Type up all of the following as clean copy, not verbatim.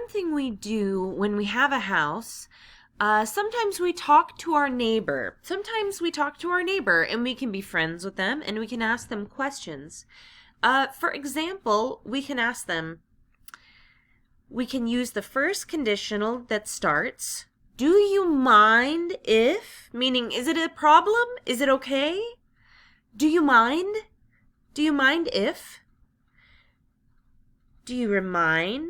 one thing we do when we have a house, sometimes we talk to our neighbor. Sometimes we talk to our neighbor and we can be friends with them and we can ask them questions. For example, we can ask them, we can use the first conditional that starts, do you mind if, meaning, is it a problem? Is it okay? Do you mind? Do you mind if? Do you mind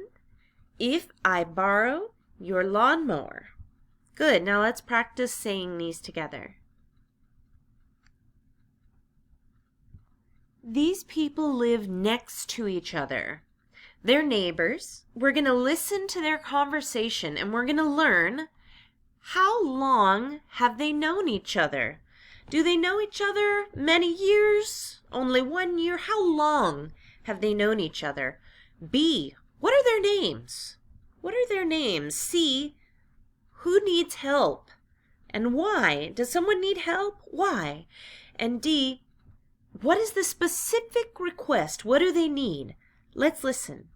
if I borrow your lawnmower? Good. Now let's practice saying these together. These people live next to each other. They're neighbors. We're going to listen to their conversation and we're going to learn, how long have they known each other? Do they know each other many years? Only 1 year? How long have they known each other? B, what are their names? What are their names? C, who needs help? And why? Does someone need help? Why? And D, what is the specific request? What do they need? Let's listen.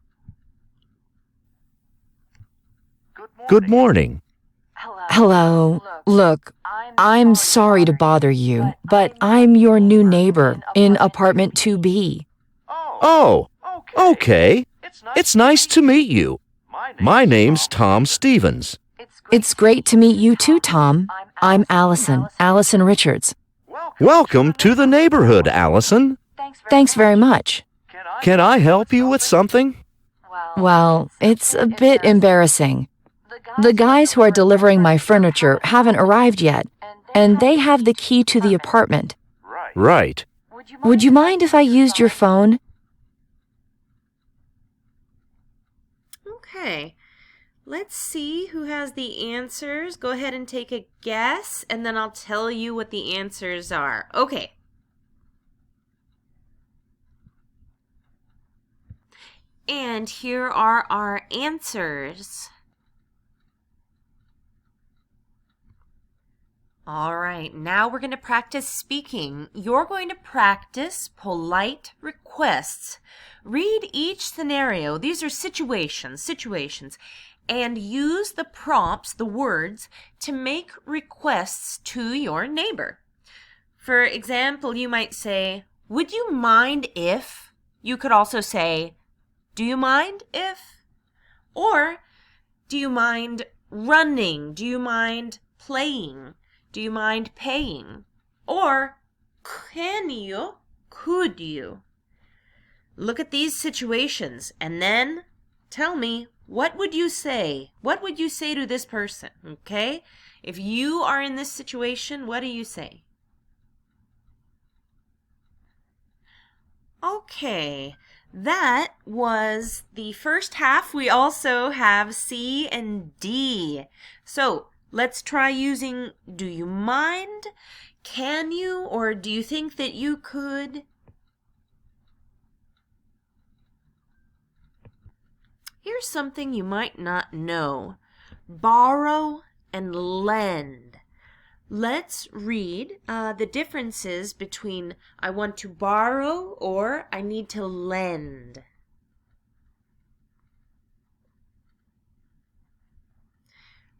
Good morning. Hello. Look, I'm sorry to bother you, but I'm your new neighbor in apartment 2B. Oh, okay. It's nice to meet you. My name's Tom Stevens. It's great to meet you too, Tom. I'm Allison Richards. Welcome to the neighborhood, Allison. Thanks very much. Can I help you with something? Well, it's a bit embarrassing. The guys who are delivering my furniture haven't arrived yet, and they have the key to the apartment. Right. Would you mind if I used your phone? Okay. Let's see who has the answers. Go ahead and take a guess, and then I'll tell you what the answers are. Okay. And here are our answers. All right, now we're going to practice speaking. You're going to practice polite requests. Read each scenario. These are situations, and use the prompts, the words, to make requests to your neighbor. For example, you might say, would you mind if? You could also say, do you mind if? Or, do you mind running? Do you mind playing? Do you mind paying? Or, can you? Could you? Look at these situations and then tell me, what would you say? What would you say to this person? Okay? If you are in this situation, what do you say? Okay. That was the first half. We also have C and D. So let's try using do you mind, can you, or do you think that you could? Here's something you might not know. Borrow and lend. Let's read the differences between I want to borrow or I need to lend.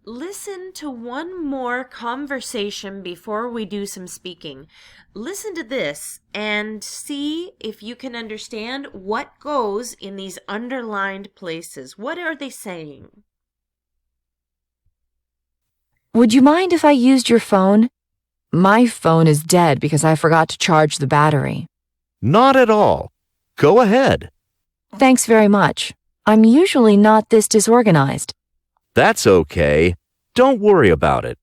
Listen to one more conversation before we do some speaking. Listen to this and see if you can understand what goes in these underlined places. What are they saying? Would you mind if I used your phone? My phone is dead because I forgot to charge the battery. Not at all. Go ahead. Thanks very much. I'm usually not this disorganized. That's okay. Don't worry about it.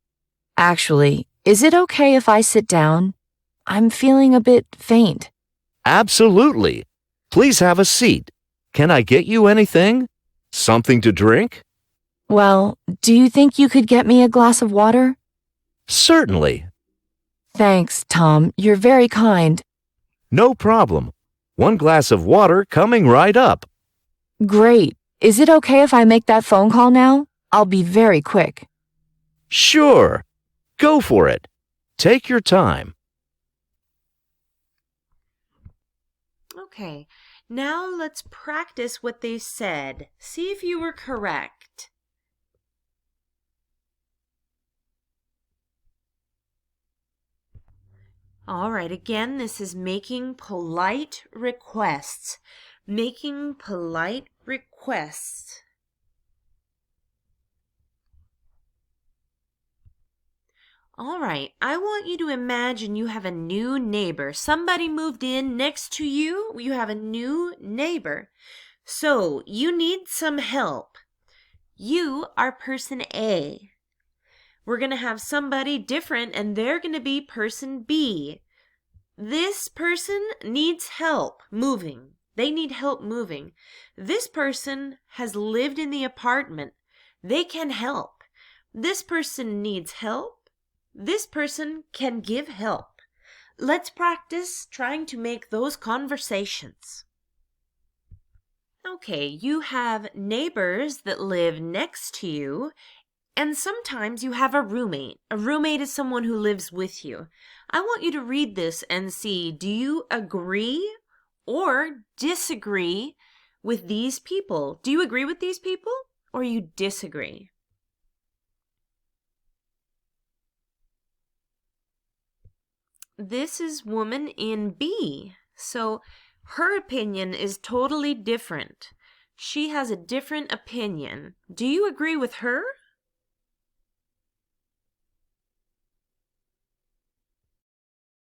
Actually, is it okay if I sit down? I'm feeling a bit faint. Absolutely. Please have a seat. Can I get you anything? Something to drink? Well, do you think you could get me a glass of water? Certainly. Thanks, Tom. You're very kind. No problem. One glass of water coming right up. Great. Is it okay if I make that phone call now? I'll be very quick. Sure. Go for it. Take your time. Okay, now let's practice what they said. See if you were correct. All right, again, this is making polite requests. Making polite requests. All right, I want you to imagine you have a new neighbor. Somebody moved in next to you. You have a new neighbor. So you need some help. You are person A. We're going to have somebody different, and they're going to be person B. This person needs help moving. They need help moving. This person has lived in the apartment. They can help. This person needs help. This person can give help. Let's practice trying to make those conversations. Okay, you have neighbors that live next to you, and sometimes you have a roommate. A roommate is someone who lives with you. I want you to read this and see, do you agree or disagree with these people? Do you agree with these people or you disagree? This is woman in B. So her opinion is totally different. She has a different opinion. Do you agree with her